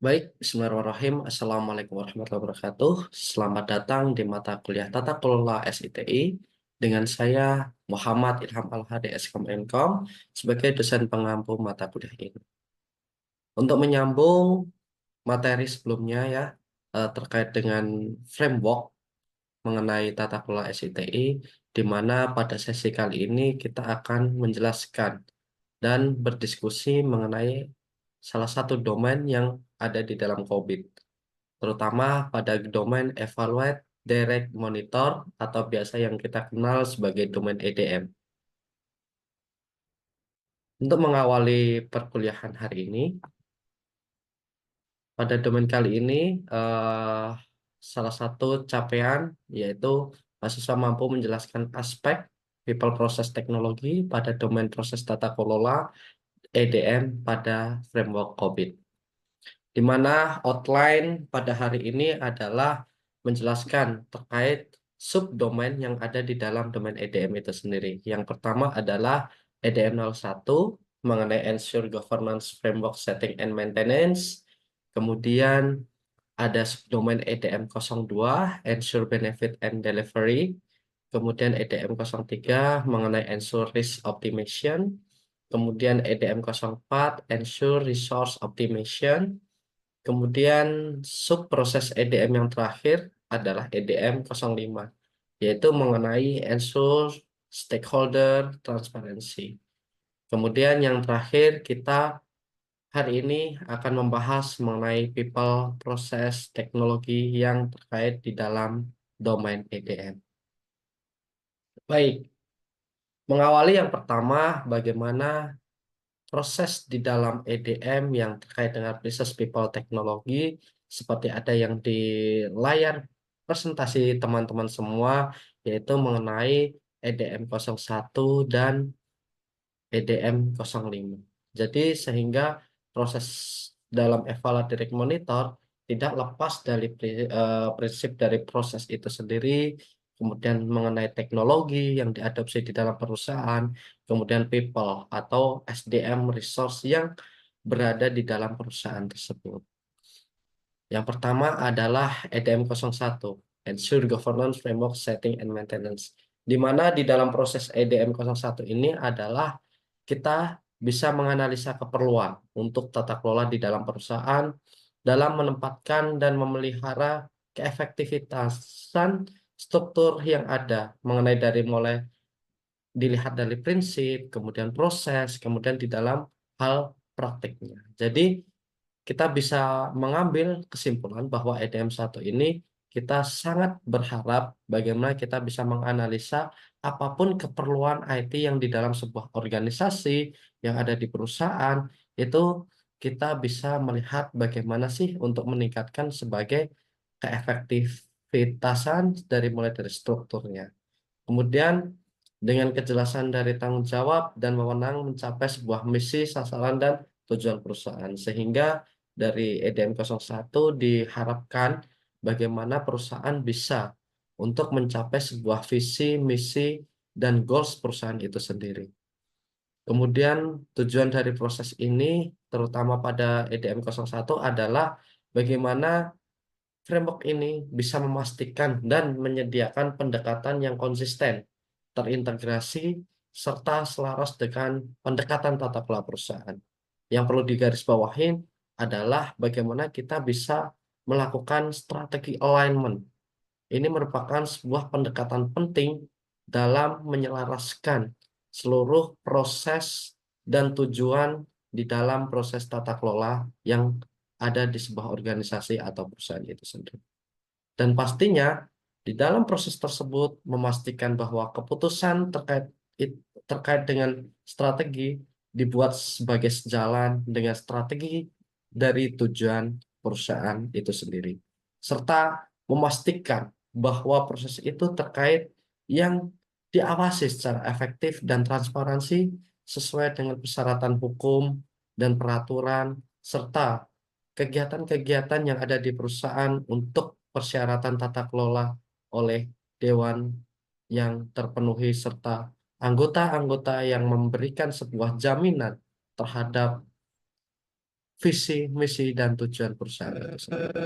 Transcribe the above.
Baik, Bismillahirrahmanirrahim. Assalamualaikum warahmatullahi wabarakatuh. Selamat datang di mata kuliah Tata Kelola SITI dengan saya Muhammad Ilham Al-Hadi SKM sebagai dosen pengampu mata kuliah ini. Untuk menyambung materi sebelumnya ya terkait dengan framework mengenai tata kelola SITI, di mana pada sesi kali ini kita akan menjelaskan dan berdiskusi mengenai salah satu domain yang ada di dalam COVID, terutama pada domain Evaluate, Direct, Monitor, atau biasa yang kita kenal sebagai domain EDM. Untuk mengawali perkuliahan hari ini, pada domain kali ini, eh, salah satu capaian yaitu mahasiswa mampu menjelaskan aspek people process teknologi pada domain proses tata kelola EDM pada framework COVID. Di mana outline pada hari ini adalah menjelaskan terkait subdomain yang ada di dalam domain EDM itu sendiri. Yang pertama adalah EDM 01 mengenai Ensure Governance Framework Setting and Maintenance. Kemudian ada subdomain EDM 02 Ensure Benefit and Delivery. Kemudian EDM 03 mengenai Ensure Risk Optimization. Kemudian EDM 04 Ensure Resource Optimization. Kemudian subproses EDM yang terakhir adalah EDM 05, yaitu mengenai ensure stakeholder transparency. Kemudian yang terakhir kita hari ini akan membahas mengenai people process teknologi yang terkait di dalam domain EDM. Baik, mengawali yang pertama bagaimana proses di dalam EDM yang terkait dengan business people teknologi seperti ada yang di layar presentasi teman-teman semua, yaitu mengenai EDM 01 dan EDM 05. Jadi sehingga proses dalam evaluasi direct monitor tidak lepas dari prinsip dari proses itu sendiri, kemudian mengenai teknologi yang diadopsi di dalam perusahaan, kemudian people atau SDM resource yang berada di dalam perusahaan tersebut. Yang pertama adalah EDM 01, Ensure Governance Framework Setting and Maintenance, di mana di dalam proses EDM 01 ini adalah kita bisa menganalisa keperluan untuk tata kelola di dalam perusahaan dalam menempatkan dan memelihara keefektivitasan struktur yang ada mengenai dari mulai dilihat dari prinsip, kemudian proses, kemudian di dalam hal praktiknya. Jadi kita bisa mengambil kesimpulan bahwa EDM 1 ini kita sangat berharap bagaimana kita bisa menganalisa apapun keperluan IT yang di dalam sebuah organisasi yang ada di perusahaan, itu kita bisa melihat bagaimana sih untuk meningkatkan sebagai keefektivitasan dari mulai dari strukturnya. Kemudian dengan kejelasan dari tanggung jawab dan wewenang mencapai sebuah misi, sasaran, dan tujuan perusahaan. Sehingga dari EDM 01 diharapkan bagaimana perusahaan bisa untuk mencapai sebuah visi, misi, dan goals perusahaan itu sendiri. Kemudian tujuan dari proses ini, terutama pada EDM 01 adalah bagaimana framework ini bisa memastikan dan menyediakan pendekatan yang konsisten, terintegrasi, serta selaras dengan pendekatan tata kelola perusahaan. Yang perlu digarisbawahi adalah bagaimana kita bisa melakukan strategi alignment. Ini merupakan sebuah pendekatan penting dalam menyelaraskan seluruh proses dan tujuan di dalam proses tata kelola yang ada di sebuah organisasi atau perusahaan itu sendiri. Dan pastinya di dalam proses tersebut memastikan bahwa keputusan terkait dengan strategi dibuat sebagai sejalan dengan strategi dari tujuan perusahaan itu sendiri. Serta memastikan bahwa proses itu terkait yang diawasi secara efektif dan transparansi sesuai dengan persyaratan hukum dan peraturan serta kegiatan-kegiatan yang ada di perusahaan untuk persyaratan tata kelola oleh dewan yang terpenuhi serta anggota-anggota yang memberikan sebuah jaminan terhadap visi, misi, dan tujuan perusahaan itu sendiri.